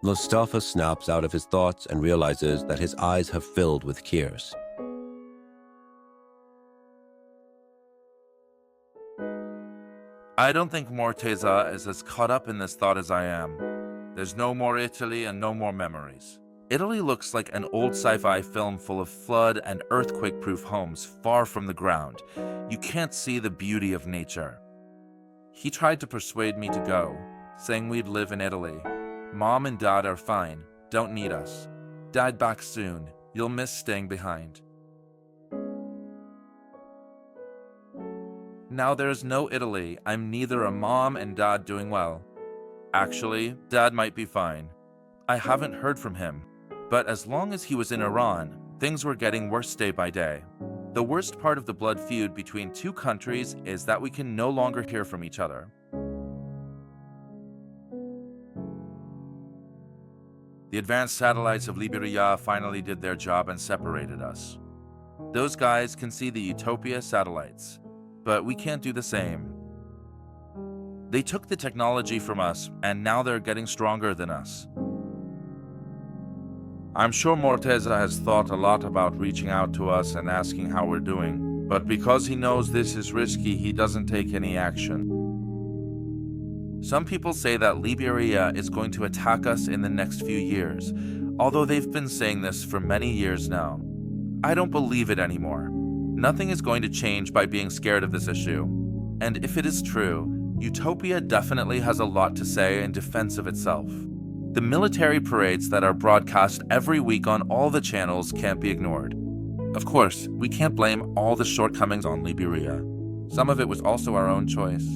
Mostafa snaps out of his thoughts and realizes that his eyes have filled with tears. I don't think Morteza is as caught up in this thought as I am. There's no more Italy and no more memories. Italy looks like an old sci-fi film full of flood and earthquake-proof homes far from the ground. You can't see the beauty of nature. He tried to persuade me to go, saying we'd live in Italy. Mom and Dad are fine, don't need us. Dad back soon, you'll miss staying behind. Now there's no Italy, I'm neither a mom and Dad doing well. Actually, Dad might be fine. I haven't heard from him, but as long as he was in Iran, things were getting worse day by day. The worst part of the blood feud between two countries is that we can no longer hear from each other. The advanced satellites of Liberia finally did their job and separated us. Those guys can see the Utopia satellites, but we can't do the same. They took the technology from us, and now they're getting stronger than us. I'm sure Morteza has thought a lot about reaching out to us and asking how we're doing, but because he knows this is risky, he doesn't take any action. Some people say that Liberia is going to attack us in the next few years, although they've been saying this for many years now. I don't believe it anymore. Nothing is going to change by being scared of this issue. And if it is true, Utopia definitely has a lot to say in defense of itself. The military parades that are broadcast every week on all the channels can't be ignored. Of course, we can't blame all the shortcomings on Liberia. Some of it was also our own choice.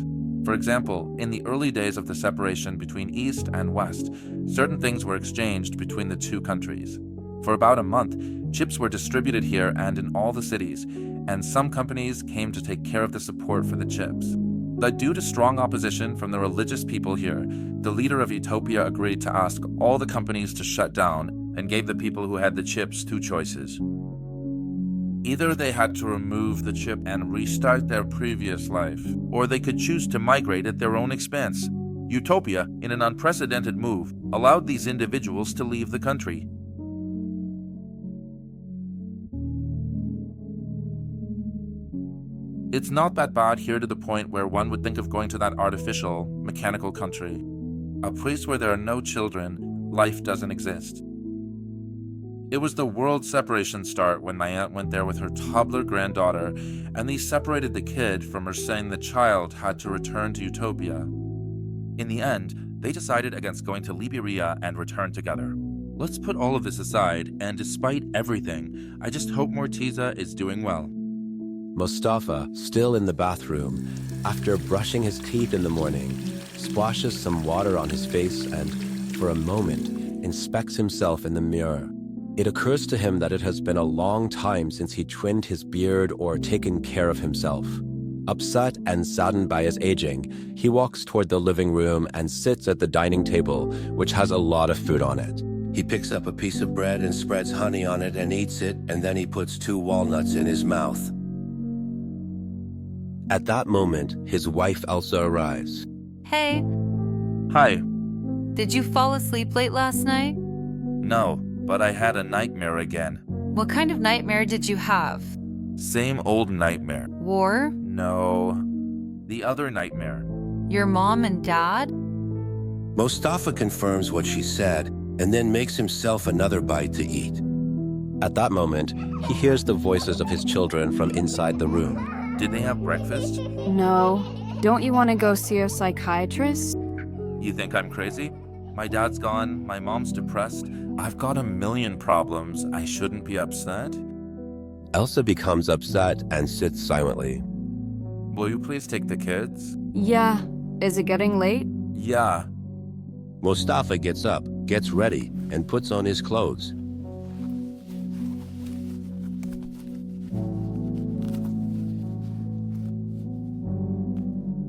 For example, in the early days of the separation between East and West, certain things were exchanged between the two countries. For about a month, chips were distributed here and in all the cities, and some companies came to take care of the support for the chips. But due to strong opposition from the religious people here, the leader of Utopia agreed to ask all the companies to shut down and gave the people who had the chips two choices. Either they had to remove the chip and restart their previous life, or they could choose to migrate at their own expense. Utopia, in an unprecedented move, allowed these individuals to leave the country. It's not that bad here to the point where one would think of going to that artificial, mechanical country. A place where there are no children, life doesn't exist. It was the world separation start when my aunt went there with her toddler granddaughter, and they separated the kid from her, saying the child had to return to Utopia. In the end, they decided against going to Liberia and return together. Let's put all of this aside, and despite everything, I just hope Morteza is doing well. Mostafa, still in the bathroom, after brushing his teeth in the morning, splashes some water on his face and, for a moment, inspects himself in the mirror. It occurs to him that it has been a long time since he trimmed his beard or taken care of himself. Upset and saddened by his aging, he walks toward the living room and sits at the dining table, which has a lot of food on it. He picks up a piece of bread and spreads honey on it and eats it, and then he puts 2 walnuts in his mouth. At that moment, his wife Elsa arrives. Hey, Hi. did you fall asleep late last night? No, but I had a nightmare again. What kind of nightmare did you have? Same old nightmare. War? No. The other nightmare. Your mom and dad? Mostafa confirms what she said and then makes himself another bite to eat. At that moment, he hears the voices of his children from inside the room. Did they have breakfast? No. Don't you want to go see a psychiatrist? You think I'm crazy? My dad's gone, my mom's depressed. I've got a million problems. I shouldn't be upset. Elsa becomes upset and sits silently. Will you please take the kids? Yeah. Is it getting late? Yeah. Mostafa gets up, gets ready, and puts on his clothes.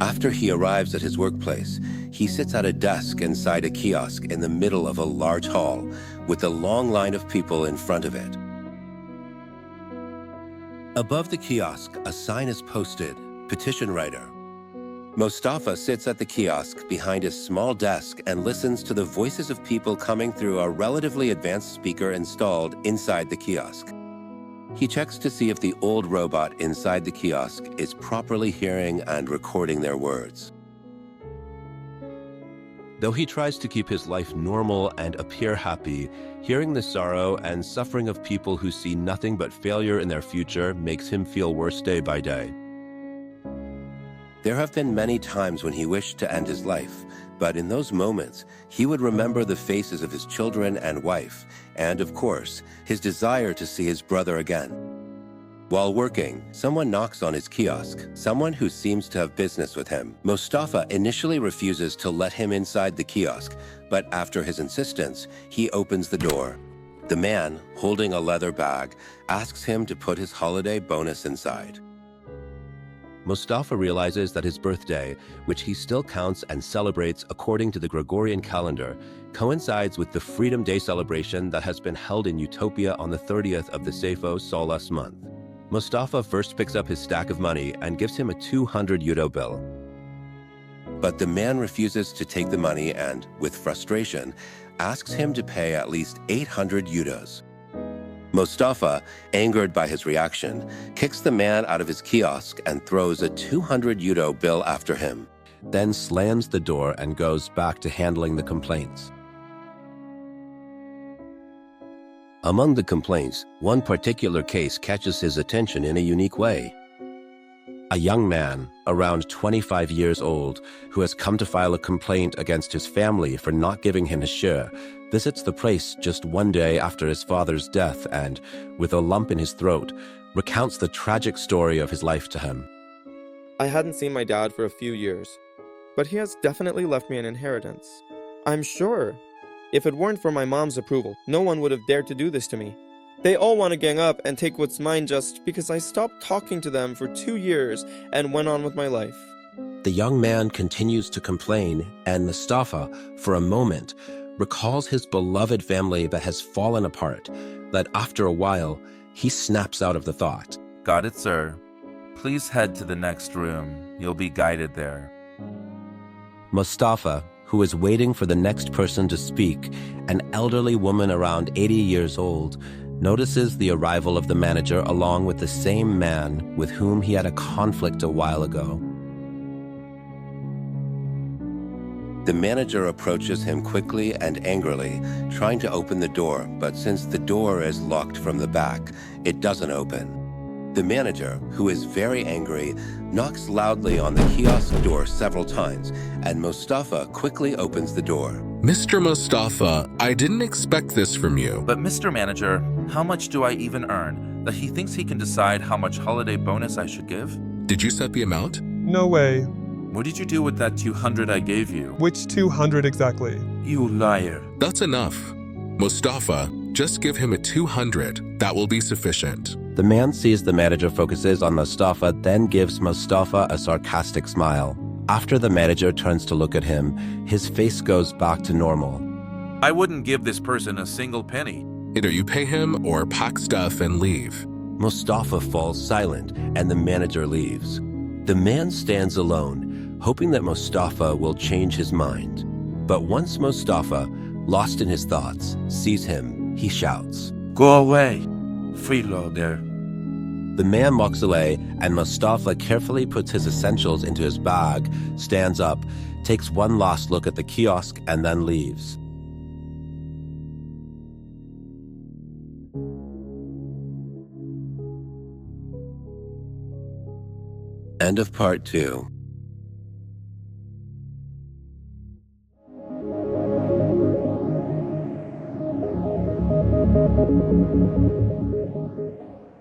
After he arrives at his workplace, he sits at a desk inside a kiosk in the middle of a large hall with a long line of people in front of it. Above the kiosk, a sign is posted, "Petition Writer." Mostafa sits at the kiosk behind his small desk and listens to the voices of people coming through a relatively advanced speaker installed inside the kiosk. He checks to see if the old robot inside the kiosk is properly hearing and recording their words. Though he tries to keep his life normal and appear happy, hearing the sorrow and suffering of people who see nothing but failure in their future makes him feel worse day by day. There have been many times when he wished to end his life, but in those moments, he would remember the faces of his children and wife, and of course, his desire to see his brother again. While working, someone knocks on his kiosk, someone who seems to have business with him. Mostafa initially refuses to let him inside the kiosk, but after his insistence, he opens the door. The man, holding a leather bag, asks him to put his holiday bonus inside. Mostafa realizes that his birthday, which he still counts and celebrates according to the Gregorian calendar, coincides with the Freedom Day celebration that has been held in Utopia on the 30th of the Sefo Solas month. Mostafa first picks up his stack of money and gives him a 200 euro bill. But the man refuses to take the money and, with frustration, asks him to pay at least 800 euros. Mostafa, angered by his reaction, kicks the man out of his kiosk and throws a 200 euro bill after him, then slams the door and goes back to handling the complaints. Among the complaints, one particular case catches his attention in a unique way. A young man, around 25 years old, who has come to file a complaint against his family for not giving him his share, visits the place just one day after his father's death and, with a lump in his throat, recounts the tragic story of his life to him. I hadn't seen my dad for a few years, but he has definitely left me an inheritance. I'm sure. If it weren't for my mom's approval, no one would have dared to do this to me. They all want to gang up and take what's mine just because I stopped talking to them for 2 years and went on with my life. The young man continues to complain, and Mostafa, for a moment, recalls his beloved family that has fallen apart, that after a while, he snaps out of the thought. Got it, sir. Please head to the next room. You'll be guided there. Mostafa, who is waiting for the next person to speak, an elderly woman around 80 years old, notices the arrival of the manager along with the same man with whom he had a conflict a while ago. The manager approaches him quickly and angrily, trying to open the door, but since the door is locked from the back, it doesn't open. The manager, who is very angry, knocks loudly on the kiosk door several times, and Mostafa quickly opens the door. Mr. Mostafa, I didn't expect this from you. But Mr. Manager, how much do I even earn that he thinks he can decide how much holiday bonus I should give? Did you set the amount? No way. What did you do with that 200 I gave you? Which 200 exactly? You liar. That's enough. Mostafa, just give him a 200. That will be sufficient. The man sees the manager focuses on Mostafa, then gives Mostafa a sarcastic smile. After the manager turns to look at him, his face goes back to normal. I wouldn't give this person a single penny. Either you pay him or pack stuff and leave. Mostafa falls silent, and the manager leaves. The man stands alone, hoping that Mostafa will change his mind. But once Mostafa, lost in his thoughts, sees him, he shouts, Go away, freeloader. The man walks away, and Mostafa carefully puts his essentials into his bag, stands up, takes one last look at the kiosk, and then leaves. End of part 2.